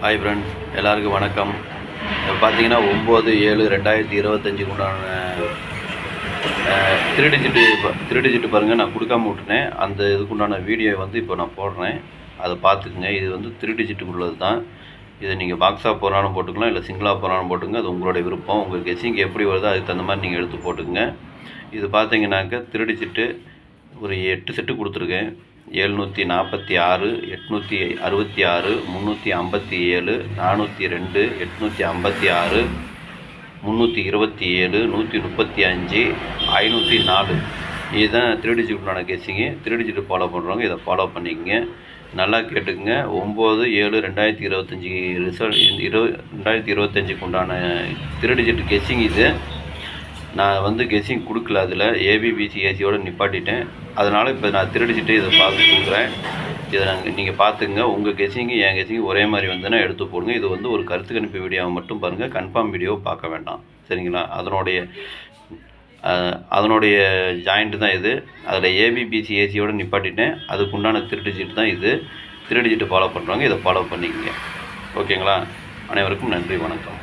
Hi friends, எல்லாருக்கும் வணக்கம். பார்த்தீங்கன்னா 9/7/2025 உண்டான திருடிஜிட்டு பாருங்கள். நான் கொடுக்காம விட்டுனேன். அந்த இதுக்குண்டான வீடியோ வந்து இப்போ நான் போடுறேன். அதை பார்த்துக்குங்க. இது வந்து திருடிஜிட்டுக்கு உள்ளது தான். இதை நீங்கள் பாக்ஸாக போனாலும் போட்டுக்கலாம், இல்லை சிங்கிளாக போனாலும் போட்டுங்க. அது உங்களுடைய விருப்பம். உங்கள் கெஸ்ஸிங் எப்படி வருதோ அதுக்கு தகுந்த மாதிரி நீங்கள் எடுத்து போட்டுக்குங்க. இது பார்த்தீங்கன்னாக்க திருடிஜிட்டு ஒரு 8 செட்டு கொடுத்துருக்கேன். 746, 866, 357, 402, 856, 327, 135, 504. இதுதான் 3 டிஜிட்டுக்கான கெஸ்ஸிங்கு. 3 டிஜிட்டு ஃபாலோ பண்ணுறவங்க இதை ஃபாலோ பண்ணிக்கங்க. நல்லா கேட்டுக்குங்க. 9/7/2025 ரிசல்ட் 2025க்கு உண்டான 3 டிஜிட் கெஸ்ஸிங் இது. நான் வந்து கெஸ்ஸிங் கொடுக்கல, அதில் ஏபிபிசிஏசியோடு நிப்பாட்டிட்டேன். அதனால் இப்போ நான் 3 டிஜிட்டு இதை பார்த்து கொடுக்குறேன். இதை நீங்கள் பார்த்துங்க. உங்கள் கெஸ்ஸிங்கு என் கெஸ்ஸிங்கு ஒரே மாதிரி வந்துன்னா எடுத்து போடுங்க. இது வந்து ஒரு கருத்து கணிப்பு வீடியோவை மட்டும் பாருங்கள். கன்ஃபார்ம் வீடியோவை பார்க்க வேண்டாம், சரிங்களா? அதனுடைய ஜாயிண்ட்டு தான் இது. அதில் ஏபிபிசிஏசியோடு நிப்பாட்டிட்டேன். அதுக்குண்டான 3 டிஜிட் தான் இது. 3 டிஜிட்டு ஃபாலோ பண்ணுறவங்க இதை ஃபாலோ பண்ணிக்கங்க. ஓகேங்களா? அனைவருக்கும் நன்றி, வணக்கம்.